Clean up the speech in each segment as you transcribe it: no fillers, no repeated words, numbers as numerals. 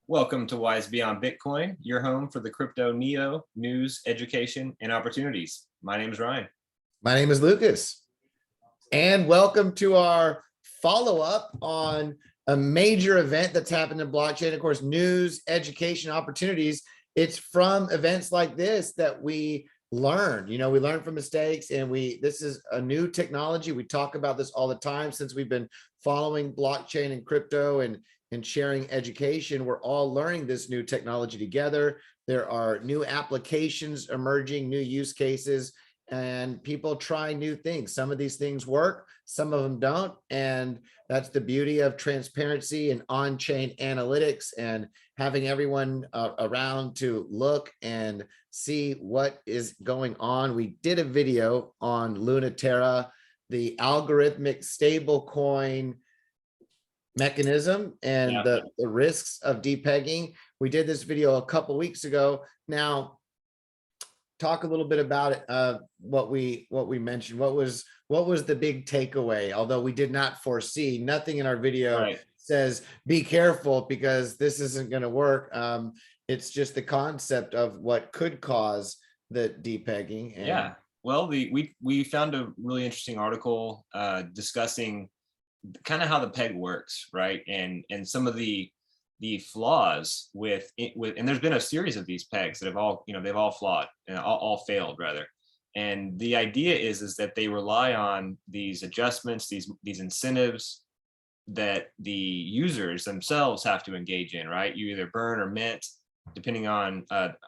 Welcome to Wise Beyond Bitcoin, your home for the crypto neo news, education, and opportunities. My name is Ryan. My name is Lucas. And welcome to our follow-up on a major event that's happened in blockchain. Of course, news, education, opportunities. It's from events like this that we learn. We learn from mistakes, and this is a new technology. We talk about this all the time since we've been following blockchain and crypto and sharing education. We're all learning this new technology together. There are new applications emerging, new use cases, and people try new things. Some of these things work, some of them don't. And that's the beauty of transparency and on-chain analytics and having everyone around to look and see what is going on. We did a video on Luna Terra, the algorithmic stablecoin mechanism and the risks of depegging. We did this video a couple weeks ago. Now, talk a little bit about it. What we mentioned. What was the big takeaway? Although we did not foresee, nothing in our video says be careful because this isn't going to work. It's just the concept of what could cause the depegging. And well, we found a really interesting article discussing kind of how the peg works, right? And some of the flaws with and there's been a series of these pegs that have all, they've all flawed and all failed rather. And the idea is that they rely on these adjustments, these incentives that the users themselves have to engage in, right? You either burn or mint, depending on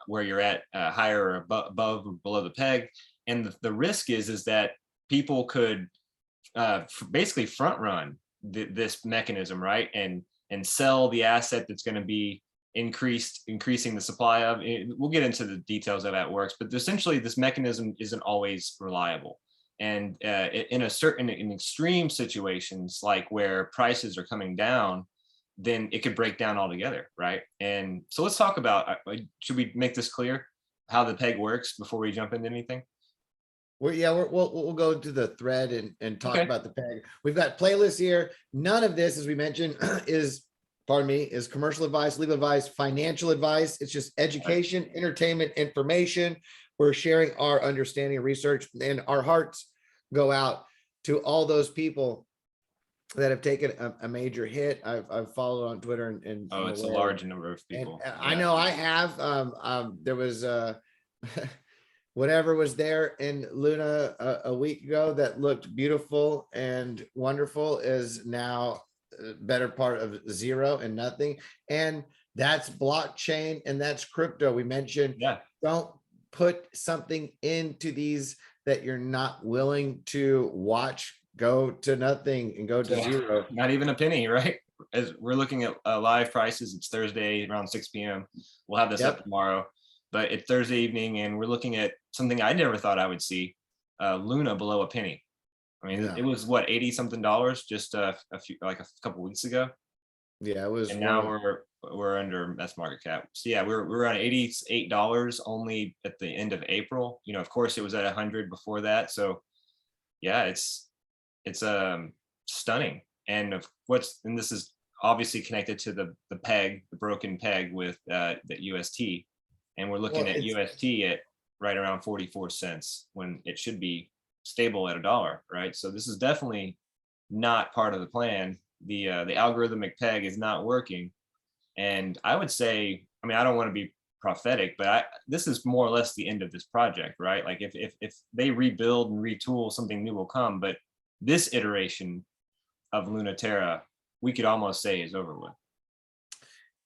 where you're at, higher or above or below the peg. And the risk is that people could basically front run this mechanism, right? And sell the asset that's going to be increasing the supply of it. We'll get into the details of how it works, but essentially this mechanism isn't always reliable. And in extreme situations, like where prices are coming down, then it could break down altogether, right? And so let's talk about, should we make this clear how the peg works before we jump into anything? We'll go to the thread and talk about the peg. We've got playlists here. None of this, as we mentioned, is commercial advice, legal advice, financial advice. It's just education, entertainment, information. We're sharing our understanding and research, and our hearts go out to all those people that have taken a major hit. I've followed on Twitter and it's a large number of people. And I know I have. There was whatever was there in Luna a week ago that looked beautiful and wonderful is now a better part of zero and nothing. And that's blockchain and that's crypto. We mentioned, don't put something into these that you're not willing to watch go to nothing and go to zero. Not even a penny, right? As we're looking at live prices, it's Thursday around 6 p.m. We'll have this up tomorrow. But it's Thursday evening, and we're looking at something I never thought I would see: Luna below a penny. I mean, it was what, $80-something just a couple weeks ago. Yeah, it was. And now we're under best market cap. So yeah, we're on $88 only at the end of April. Of course, it was at 100 before that. So yeah, it's stunning. And this is obviously connected to the peg, the broken peg with the UST. And we're looking at UST at right around 44 cents when it should be stable at $1, right? So this is definitely not part of the plan. The algorithmic peg is not working. And I would say, I don't want to be prophetic, but this is more or less the end of this project, right? Like if they rebuild and retool, something new will come. But this iteration of Luna Terra, we could almost say is over with.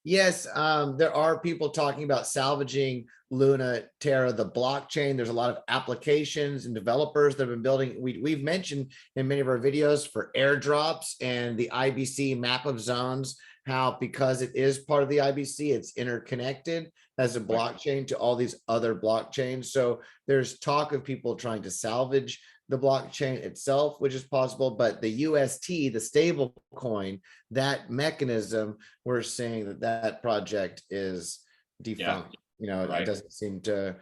Yes, there are people talking about salvaging Luna Terra, the blockchain. There's a lot of applications and developers that have been building. We've mentioned in many of our videos for airdrops and the IBC map of zones, how because it is part of the IBC, it's interconnected as a blockchain to all these other blockchains. So there's talk of people trying to salvage the blockchain itself, which is possible, but the UST, the stable coin, that mechanism, we're saying that project is defunct. It doesn't seem to.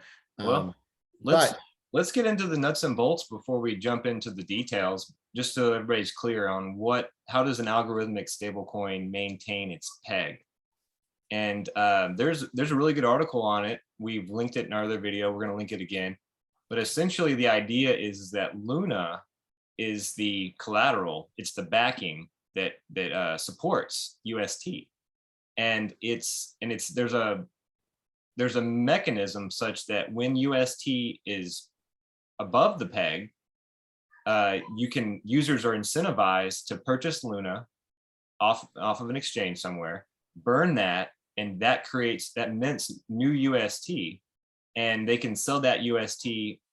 Let's get into the nuts and bolts before we jump into the details, just so everybody's clear on how does an algorithmic stablecoin maintain its peg. And there's a really good article on it. We've linked it in our other video. We're going to link it again. But essentially, the idea is that Luna is the collateral. It's the backing that supports UST, and there's a mechanism such that when UST is above the peg, users are incentivized to purchase Luna off of an exchange somewhere, burn that, and that mints new UST, and they can sell that UST,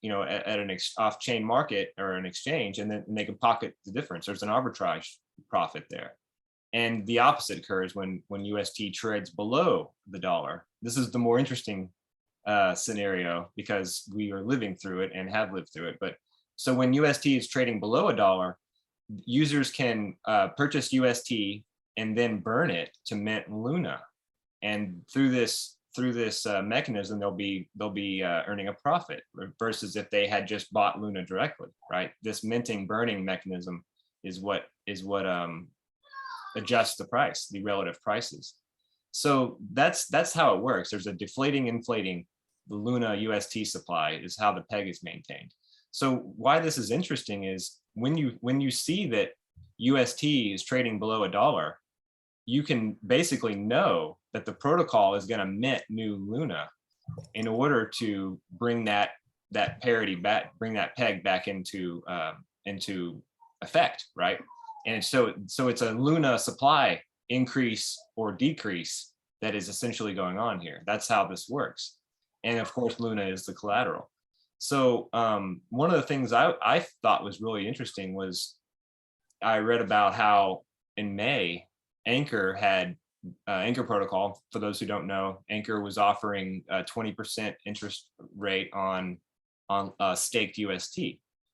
at an off-chain market or an exchange, and then they can pocket the difference. There's an arbitrage profit there. And the opposite occurs when UST trades below the dollar. This is the more interesting scenario because we are living through it and have lived through it. But so when UST is trading below a dollar, users can purchase UST and then burn it to mint Luna. And through this mechanism, they'll be earning a profit versus if they had just bought Luna directly, right? This minting burning mechanism is what adjusts the price, the relative prices. So that's how it works. There's a deflating, inflating. The Luna UST supply is how the peg is maintained. So why this is interesting is when you see that UST is trading below a dollar, you can basically know that the protocol is going to mint new Luna in order to bring that parity back, bring that peg back into effect, right? And so it's a Luna supply increase or decrease that is essentially going on here. That's how this works. And of course, Luna is the collateral. So one of the things I thought was really interesting was I read about how in May, Anchor had Anchor protocol. For those who don't know, Anchor was offering a 20% interest rate on staked UST.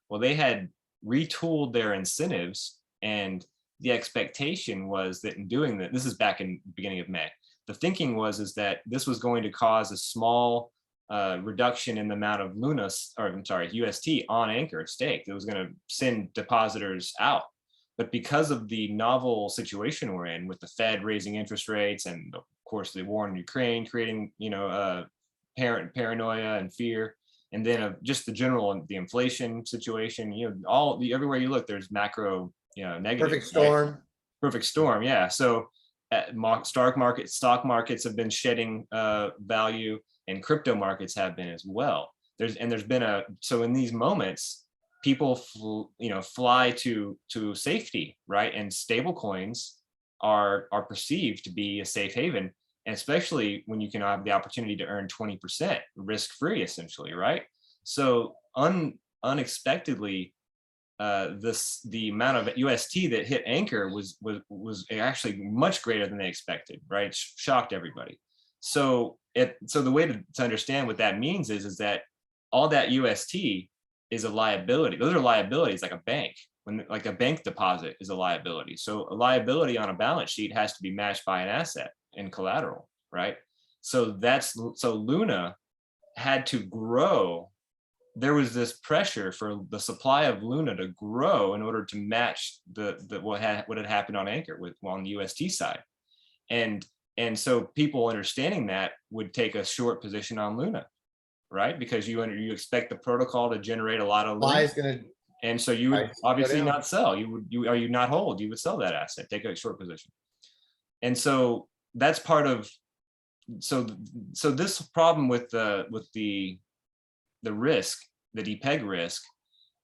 Well, they had retooled their incentives, and the expectation was that in doing that, this is back in the beginning of May, the thinking was that this was going to cause a small reduction in the amount of UST on Anchor staked. It was going to send depositors out. But because of the novel situation we're in with the Fed raising interest rates and of course the war in Ukraine creating, paranoia and fear, and then just the inflation situation, everywhere you look, there's macro, negative. Perfect storm. Right? Perfect storm. Yeah. So stock markets have been shedding value, and crypto markets have been as well. There's been so in these moments, people fly to safety, right? And stable coins are perceived to be a safe haven, and especially when you can have the opportunity to earn 20% risk-free, essentially, right? So unexpectedly, the amount of UST that hit Anchor was actually much greater than they expected, right? Shocked everybody. So the way to understand what that means is that all that UST is a liability. Those are liabilities like a bank. Like a bank deposit is a liability. So a liability on a balance sheet has to be matched by an asset and collateral, right? So Luna had to grow. There was this pressure for the supply of Luna to grow in order to match what had happened on Anchor on the UST side, and so people understanding that would take a short position on Luna, right? Because you expect the protocol to generate a lot of Luna, and so you would obviously not sell. You not hold. You would sell that asset, take a short position, and so that's part of. So this problem with the risk, the Depeg risk,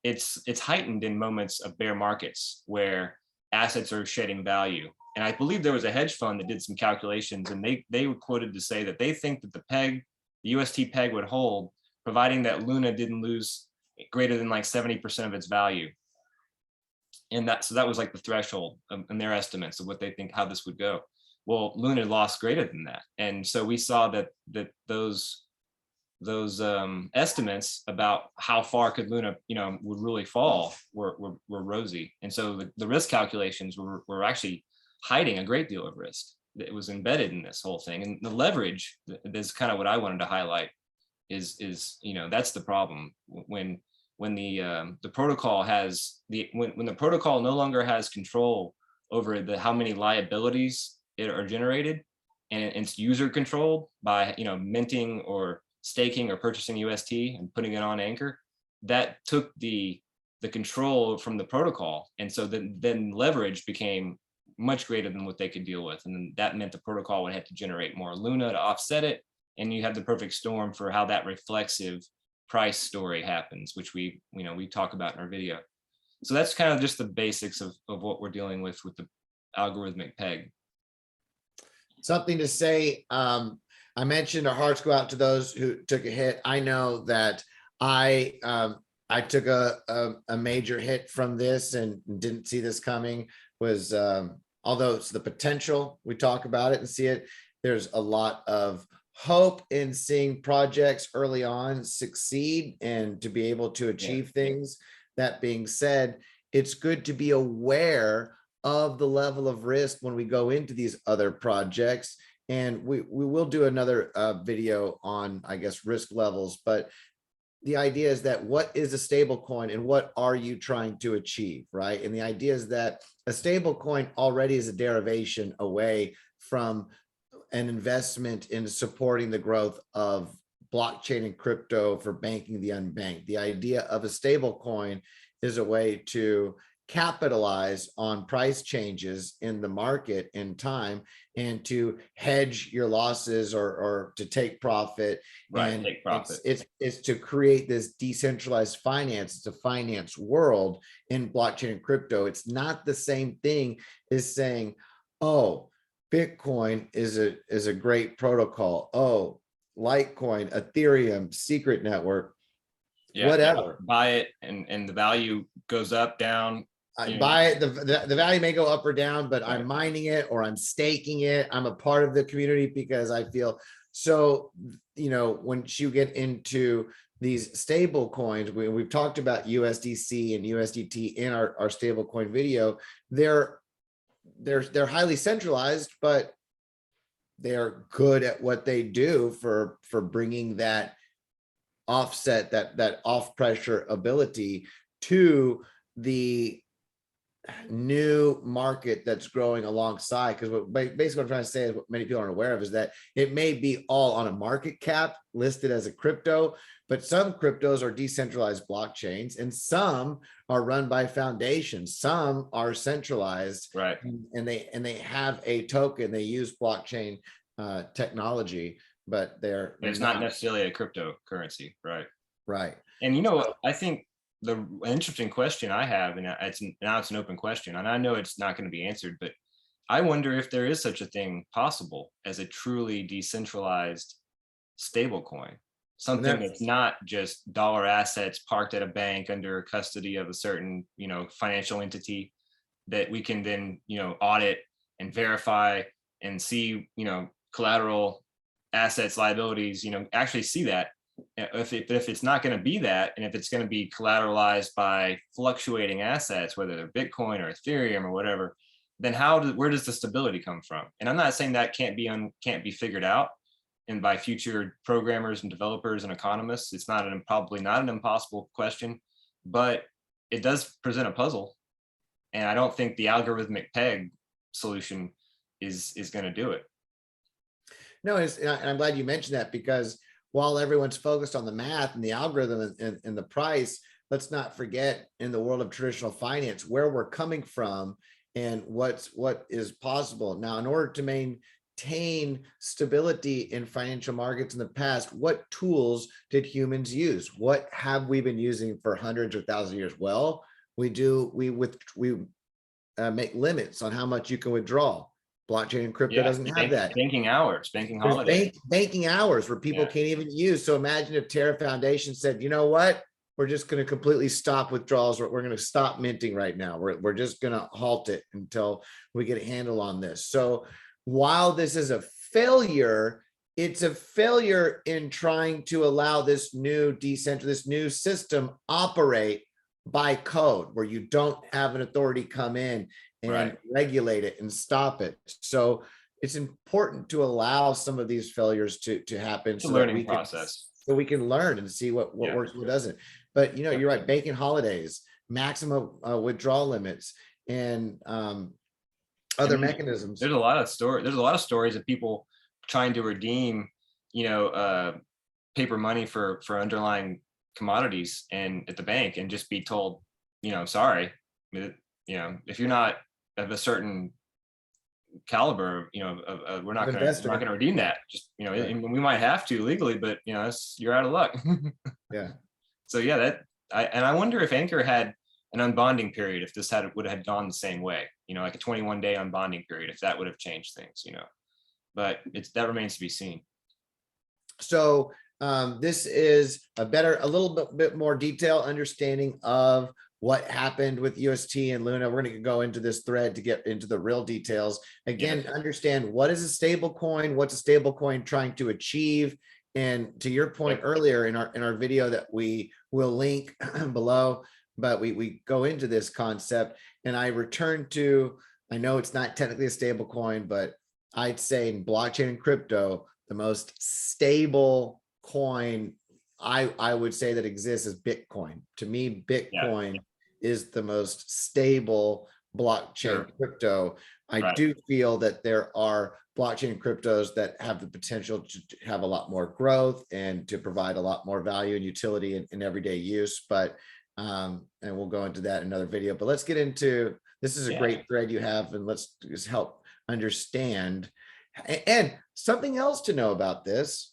it's heightened in moments of bear markets where assets are shedding value. And I believe there was a hedge fund that did some calculations, and they were quoted to say that they think that the UST peg would hold, providing that Luna didn't lose greater than like 70% of its value. And so that was like the threshold in their estimates of what they think how this would go. Well, Luna lost greater than that, and so we saw that those estimates about how far could Luna would really fall were rosy, and so the risk calculations were actually hiding a great deal of risk that was embedded in this whole thing. And the leverage is kind of what I wanted to highlight is that's the problem when the protocol when the protocol no longer has control over how many liabilities are generated, and it's user controlled by, minting or staking or purchasing UST and putting it on Anchor, that took the control from the protocol. And so then leverage became much greater than what they could deal with. And then that meant the protocol would have to generate more Luna to offset it. And you have the perfect storm for how that reflexive price story happens, which we talk about in our video. So that's kind of just the basics of what we're dealing with the algorithmic peg. Something to say, I mentioned our hearts go out to those who took a hit. I know that I took a major hit from this and didn't see this coming. Was although it's the potential, we talk about it and see it, there's a lot of hope in seeing projects early on succeed and to be able to achieve things. That being said, it's good to be aware of the level of risk when we go into these other projects. And we will do another video on, I guess, risk levels. But the idea is that what is a stable coin and what are you trying to achieve, right? And the idea is that a stable coin already is a derivation away from an investment in supporting the growth of blockchain and crypto for banking the unbanked. The idea of a stable coin is a way to capitalize on price changes in the market in time and to hedge your losses or to take profit. Right, and take profit. It's to create this decentralized finance. It's a finance world in blockchain and crypto. It's not the same thing as saying, oh, Bitcoin is a great protocol. Oh, Litecoin, Ethereum, secret network, whatever. Buy it and the value goes up, down. I buy it, the value may go up or down, but I'm mining it or I'm staking it. I'm a part of the community because I feel so, once you get into these stable coins, we've talked about USDC and USDT in our stable coin video. They're highly centralized, but they're good at what they do for bringing that offset, that off pressure ability to the new market that's growing alongside. Because basically what I'm trying to say is, what many people aren't aware of is that it may be all on a market cap listed as a crypto, but some cryptos are decentralized blockchains and some are run by foundations, some are centralized, right? And they have a token, they use blockchain technology, but it's not necessarily a cryptocurrency, right? And I think the interesting question I have, and it's an open question, and I know it's not going to be answered, but I wonder if there is such a thing possible as a truly decentralized stablecoin, something that's not just dollar assets parked at a bank under custody of a certain, financial entity that we can then, audit and verify and see, collateral, assets, liabilities, actually see that. If it's not going to be that, and if it's going to be collateralized by fluctuating assets, whether they're Bitcoin or Ethereum or whatever, then where does the stability come from? And I'm not saying that can't be figured out, and by future programmers and developers and economists, it's probably not an impossible question, but it does present a puzzle, and I don't think the algorithmic peg solution is going to do it. No, and I'm glad you mentioned that, because while everyone's focused on the math and the algorithm and the price, let's not forget, in the world of traditional finance, where we're coming from and what is possible. Now, in order to maintain stability in financial markets in the past, what tools did humans use? What have we been using for hundreds or thousands of years? Well, we make limits on how much you can withdraw. Blockchain and crypto doesn't have that. Banking hours, banking holidays. Banking hours where people can't even use. So imagine if Terra Foundation said, you know what, we're just going to completely stop withdrawals. We're going to stop minting right now. We're just going to halt it until we get a handle on this. So while this is a failure, it's a failure in trying to allow this new this new system operate by code, where you don't have an authority come in and regulate it and stop it. So it's important to allow some of these failures to happen. It's a learning process. So we can learn and see what works and what doesn't. But you're right, banking holidays, maximum withdrawal limits, and other mechanisms. There's a lot of stories of people trying to redeem, paper money for underlying commodities and at the bank and just be told, sorry, if you're not of a certain caliber, we're not going to redeem that. Just, and we might have to legally, but you're out of luck. Yeah. So yeah, I wonder if Anchor had an unbonding period, if this would have gone the same way, like a 21-day unbonding period, if that would have changed things, but that remains to be seen. So this is a little bit more detailed understanding of what happened with UST and Luna. We're going to go into this thread to get into the real details. Again, understand what is a stable coin, what's a stable coin trying to achieve. And to your point earlier in our video that we will link below, but we go into this concept, and I return to, I know it's not technically a stable coin, but I'd say in blockchain and crypto, the most stable coin I would say that exists is Bitcoin. To me, Bitcoin is the most stable blockchain crypto. I do feel that there are blockchain cryptos that have the potential to have a lot more growth and to provide a lot more value and utility in everyday use. But and we'll go into that in another video. But let's get into, this is a great thread you have, and let's just help understand. And something else to know about this,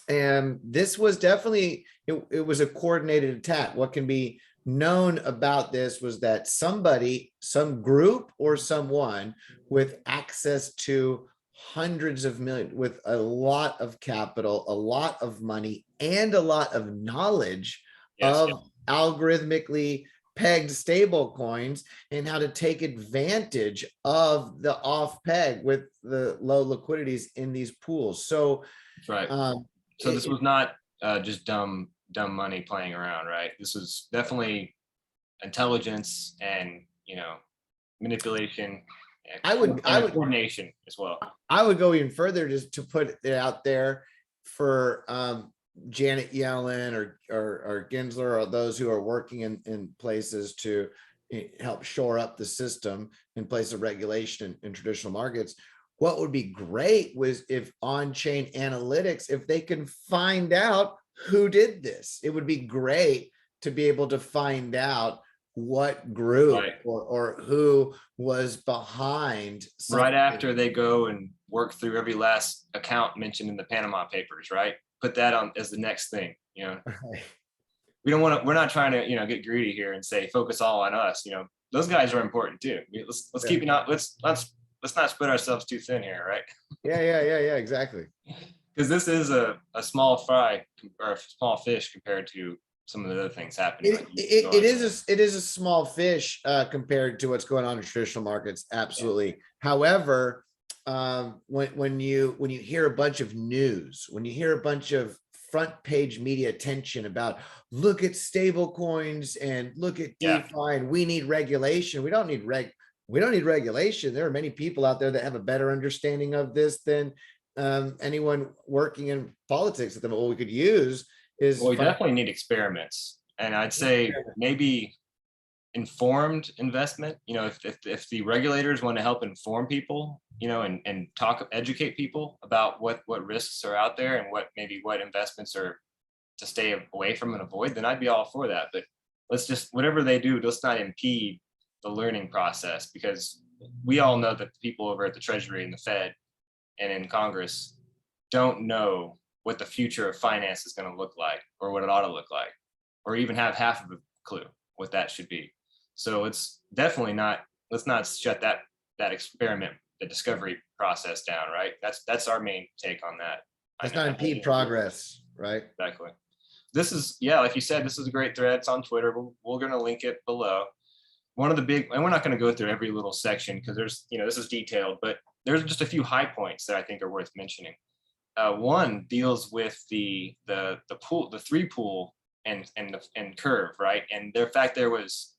and this was definitely, it was a coordinated attack. What can be known about this was that somebody, some group or someone with access to hundreds of millions, with a lot of capital, a lot of money, and a lot of knowledge of algorithmically pegged stable coins and how to take advantage of the off peg with the low liquidities in these pools. So so this was not just dumb money playing around, right? This was definitely intelligence and manipulation. Coordination as well. I would go even further, just to put it out there for Janet Yellen or Gensler, or those who are working in places to help shore up the system in place of regulation in traditional markets. What would be great was if on-chain analytics, if they can find out who did this. It would be great to be able to find out what group or who was behind something. Right after they go and work through every last account mentioned in the Panama Papers, right? Put that on as the next thing, We don't want to, we're not trying to, get greedy here and say, focus all on us. Those guys are important too. Let's keep it out. Let's not spread ourselves too thin here, right? Yeah, exactly. Because this is a small fry or a small fish compared to some of the other things happening. It is a small fish compared to what's going on in traditional markets. Absolutely. Yeah. However, when you hear a bunch of news, when you hear a bunch of front page media attention about, look at stable coins and look at DeFi and we need regulation. We don't need regulation. There are many people out there that have a better understanding of this than anyone working in politics at the moment. What we could use is, well, we definitely need experiments, and I'd say maybe informed investment. If the regulators want to help inform people, and educate people about what risks are out there and what investments are to stay away from and avoid, then I'd be all for that. But let's just, whatever they do, let's not impede the learning process, because we all know that the people over at the Treasury and the Fed and in Congress don't know what the future of finance is going to look like, or what it ought to look like, or even have half of a clue what that should be. So it's definitely not, let's not shut that experiment, the discovery process down, right? That's our main take on that. Let's not impede progress, right? Exactly. This is, like you said, this is a great thread. It's on Twitter. We're going to link it below. One of the big, and we're not going to go through every little section because there's, this is detailed, but there's just a few high points that I think are worth mentioning. One deals with the pool, the three pool and Curve, right? And the fact there's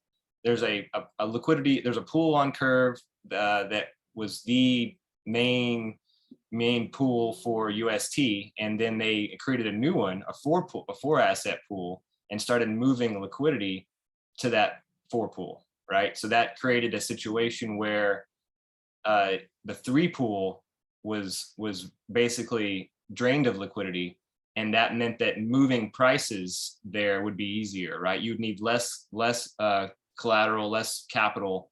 a liquidity, there's a pool on Curve that was the main pool for UST, and then they created a new one, a four asset pool, and started moving liquidity to that four pool, right? So that created a situation where the three pool was basically drained of liquidity, and that meant that moving prices there would be easier, right? You'd need less collateral, less capital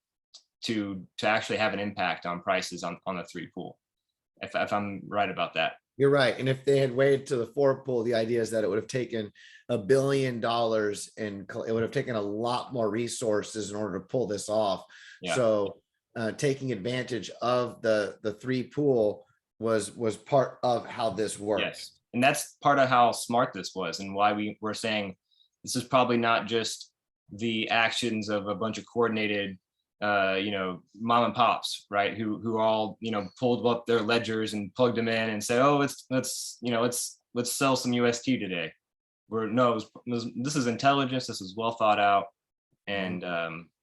to actually have an impact on prices on the 3 pool, if I'm right about that. You're right. And if they had waited to the 4 pool, the idea is that it would have taken $1 billion, and it would have taken a lot more resources in order to pull this off. Yeah. So taking advantage of the 3 pool was part of how this works. Yes. And that's part of how smart this was, and why we were saying this is probably not just the actions of a bunch of coordinated mom and pops, right, who all pulled up their ledgers and plugged them in and said, oh, let's sell some UST today. This is intelligence, this is well thought out, and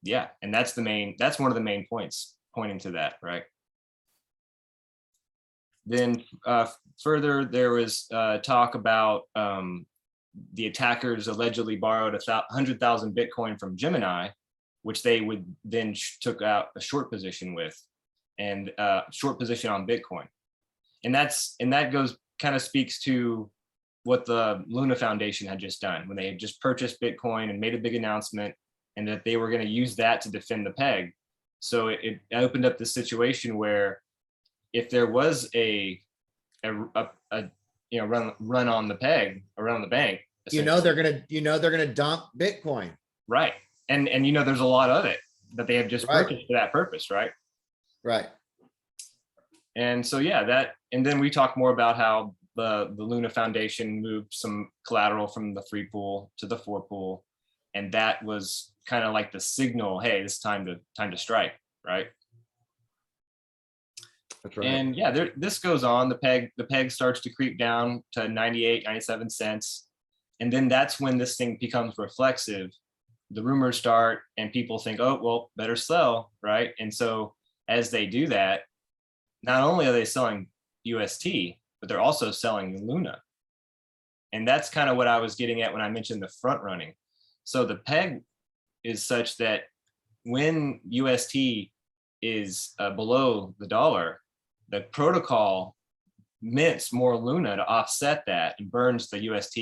yeah, and that's one of the main points pointing to that, right? Then further, there was talk about the attackers allegedly borrowed 100,000 Bitcoin from Gemini, which they would then took out a short position with, and short position on Bitcoin. And that goes kind of speaks to what the Luna Foundation had just done when they had just purchased Bitcoin and made a big announcement, and that they were going to use that to defend the peg. So it opened up the situation where if there was a run on the peg around the bank, they're gonna dump Bitcoin, right? And there's a lot of it that they have just purchased for that purpose, right? Right. And so yeah, and then we talk more about how the Luna Foundation moved some collateral from the 3 pool to the 4 pool, and that was kind of like the signal, hey, it's time to strike, right? That's right. And yeah, this goes on. The peg starts to creep down to 98, 97 cents. And then that's when this thing becomes reflexive. The rumors start and people think, oh, well, better sell, right? And so as they do that, not only are they selling UST, but they're also selling Luna. And that's kind of what I was getting at when I mentioned the front running. So the peg is such that when UST is below the dollar, the protocol mints more Luna to offset that and burns the UST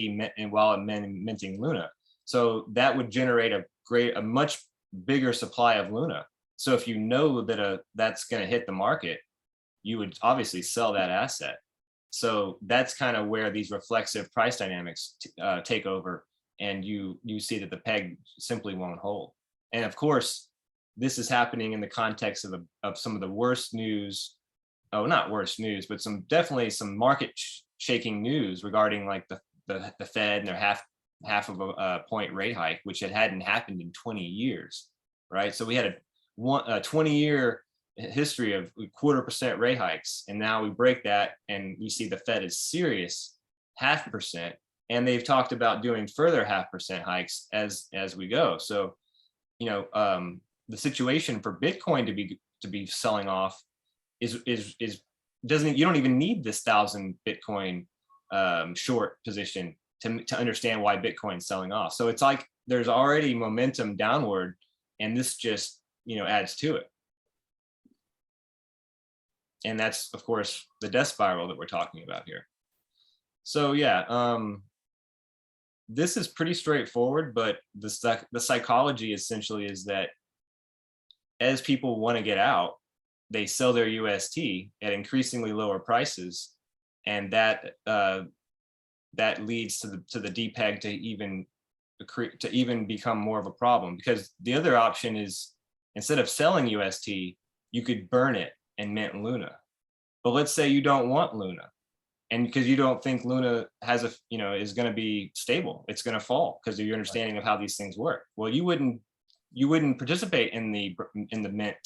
while minting Luna. So that would generate a much bigger supply of Luna. So if you know that that's going to hit the market, you would obviously sell that asset. So that's kind of where these reflexive price dynamics take over, and you see that the peg simply won't hold. And of course, this is happening in the context of some of the worst news. Oh, not worst news, but definitely some market shaking news regarding like the Fed and their half of a point rate hike, which hadn't happened in 20 years, right? So we had a 20-year history of 0.25% rate hikes, and now we break that and we see the Fed is serious 0.5%, and they've talked about doing further 0.5% hikes as we go. So the situation for Bitcoin to be selling off is you don't even need this 1,000 Bitcoin short position to understand why Bitcoin's selling off. So it's like there's already momentum downward, and this just adds to it. And that's of course the death spiral that we're talking about here. So yeah, this is pretty straightforward, but the psychology essentially is that as people want to get out, they sell their UST at increasingly lower prices, and that leads to the Depeg to even become more of a problem. Because the other option is, instead of selling UST, you could burn it and mint Luna. But let's say you don't want Luna, and because you don't think Luna has is going to be stable, it's going to fall because of your understanding of how these things work. Well, you wouldn't participate in the mint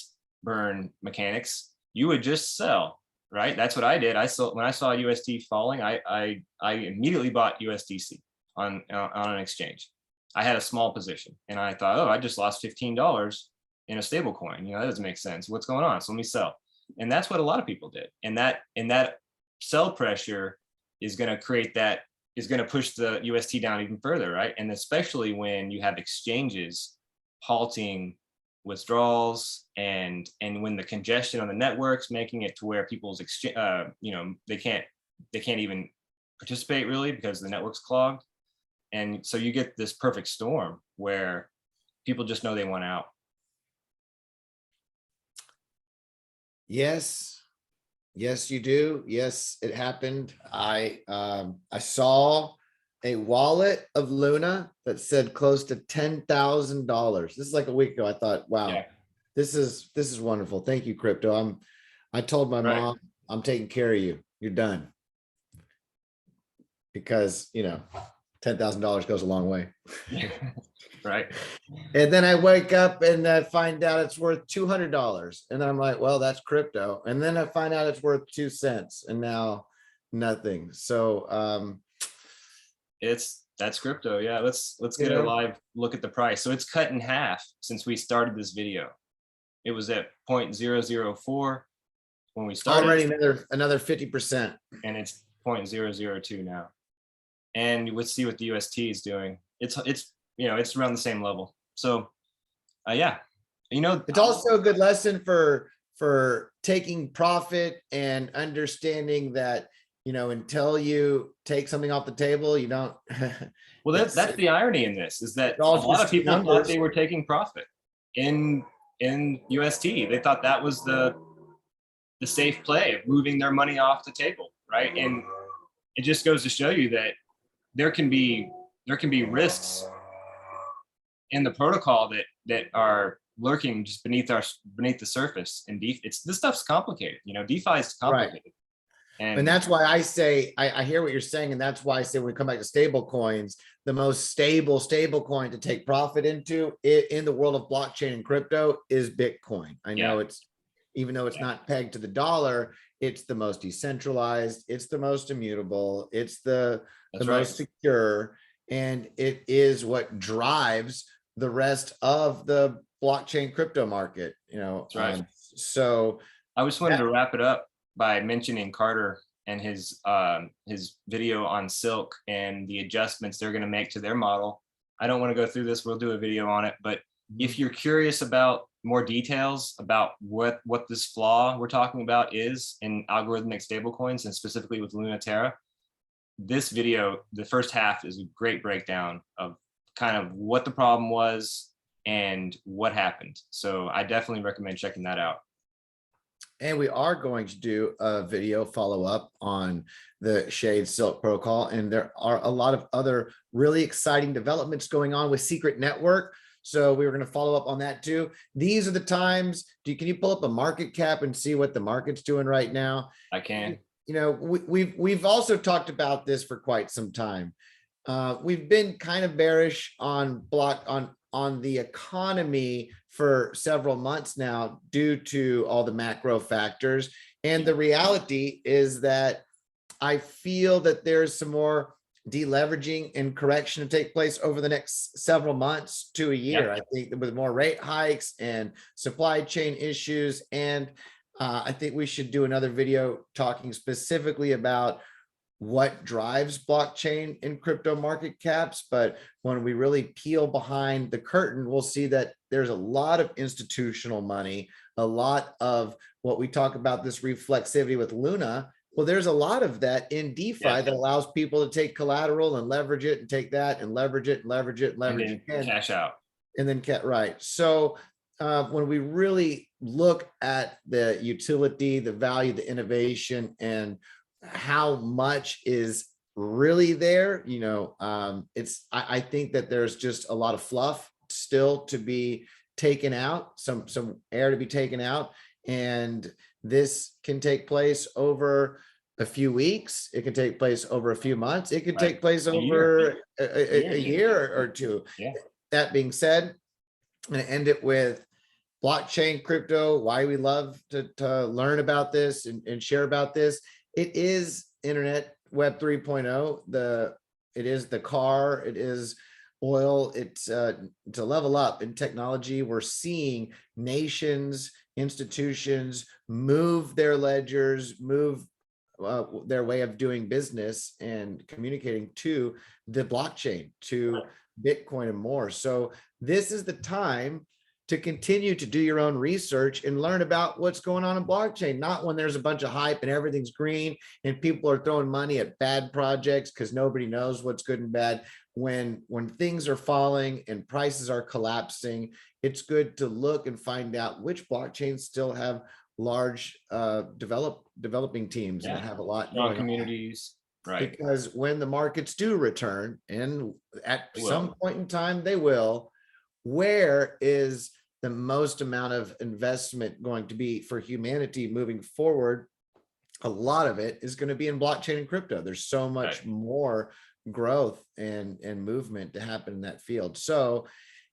burn mechanics. You would just sell, right? That's what I did. When I saw USD falling, I immediately bought USDC on an exchange. I had a small position, and I thought, oh, I just lost $15 in a stable coin. That doesn't make sense. What's going on? So let me sell. And that's what a lot of people did. And that sell pressure is going to push the UST down even further, right? And especially when you have exchanges halting withdrawals, and when the congestion on the networks making it to where people's exchange, they can't even participate really because the network's clogged. And so you get this perfect storm where people just know they want out. Yes, you do. Yes, it happened. I saw a wallet of Luna that said close to $10,000. This is like a week ago. I thought, wow, Yeah. this is wonderful. Thank you, crypto. I told my Right. mom, I'm taking care of you. You're done. Because, $10,000 goes a long way. Right. And then I wake up and I find out it's worth $200. And then I'm like, well, that's crypto. And then I find out it's worth 2 cents and now nothing. So, that's crypto. Yeah. Let's get a live look at the price. So it's cut in half since we started this video. It was at 0.004 when we started. Already another 50%. And it's 0.002 now. And let's see what the UST is doing. It's around the same level. So yeah, it's also a good lesson for taking profit and understanding that, until you take something off the table, you don't. Well, that's the irony in this, is that a all lot of just people thought numbers. they were taking profit in UST. They thought that was the safe play of moving their money off the table, right? And it just goes to show you that there can be risks in the protocol that are lurking just beneath the surface. And this stuff's complicated. DeFi is complicated. Right. And that's why I say, I hear what you're saying. And that's why I say when we come back to stable coins, the most stable coin to take profit into in the world of blockchain and crypto is Bitcoin. I know even though it's not pegged to the dollar, it's the most decentralized, it's the most immutable, it's the most secure, and it is what drives the rest of the blockchain crypto market. That's right. So I just wanted to wrap it up by mentioning Carter and his video on Silk and the adjustments they're going to make to their model. I don't want to go through this. We'll do a video on it, but if you're curious about more details about what this flaw we're talking about is in algorithmic stablecoins, and specifically with Luna Terra, this video, the first half, is a great breakdown of kind of what the problem was and what happened. So I definitely recommend checking that out. And we are going to do a video follow-up on the Shade Silk protocol. And there are a lot of other really exciting developments going on with Secret Network. So we were going to follow up on that too. These are the times. Can you pull up a market cap and see what the market's doing right now? I can. We've also talked about this for quite some time. We've been kind of bearish on the economy for several months now due to all the macro factors. And the reality is that I feel that there's some more deleveraging and correction to take place over the next several months to a year. I think with more rate hikes and supply chain issues. And I think we should do another video talking specifically about what drives blockchain and crypto market caps. But when we really peel behind the curtain, we'll see that there's a lot of institutional money, a lot of what we talk about, this reflexivity with Luna. Well, there's a lot of that in DeFi that allows people to take collateral and leverage it and take that and leverage it and leverage it and leverage it and cash out. And then right. So when we really look at the utility, the value, the innovation, and how much is really there, I think that there's just a lot of fluff still to be taken out, some air to be taken out. And this can take place over a few weeks. It can take place over a few months. It can take place over a year or two. Yeah. That being said, I'm going to end it with blockchain crypto, why we love to learn about this and share about this. It is internet web 3.0. It is the car, it is oil. It's to level up in technology. We're seeing nations, institutions move their ledgers, move their way of doing business and communicating to the blockchain, to Bitcoin and more. So this is the time to continue to do your own research and learn about what's going on in blockchain, not when there's a bunch of hype and everything's green and people are throwing money at bad projects because nobody knows what's good and bad. When things are falling and prices are collapsing, it's good to look and find out which blockchains still have large developing teams and have a lot strong going communities. Right. Because when the markets do return, and at some point in time they will, where is the most amount of investment going to be for humanity moving forward? A lot of it is going to be in blockchain and crypto. There's so much more growth and movement to happen in that field. So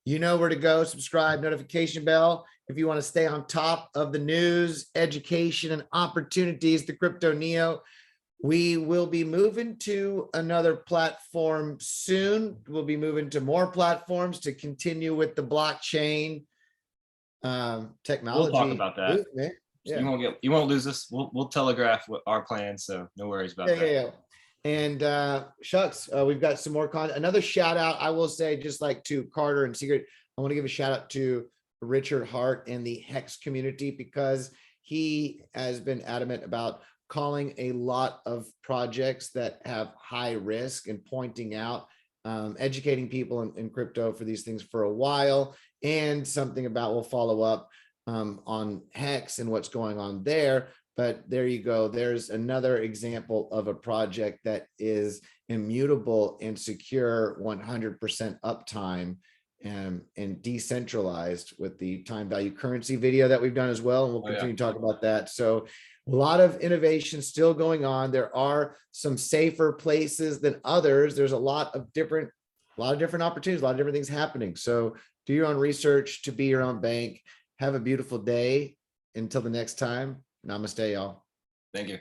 you know where to go. Subscribe, notification bell. If you want to stay on top of the news, education, and opportunities, the Crypto Neo. We will be moving to another platform soon. We'll be moving to more platforms to continue with the blockchain technology. We'll talk about that. Movement. Yeah. You won't lose this. We'll telegraph what our plans, so no worries about that. Yeah. And shucks, we've got some more content. Another shout out, I will say, just like to Carter and Secret, I want to give a shout out to Richard Hart and the Hex community, because he has been adamant about calling a lot of projects that have high risk and pointing out, educating people in crypto for these things for a while, and something about, we'll follow up on Hex and what's going on there. But there you go. There's another example of a project that is immutable and secure, 100% uptime, and decentralized, with the time value currency video that we've done as well. And we'll continue to talk about that. So a lot of innovation still going on. There are some safer places than others. There's a lot of different opportunities, a lot of different things happening. So do your own research to be your own bank. Have a beautiful day. Until the next time, namaste, y'all. Thank you.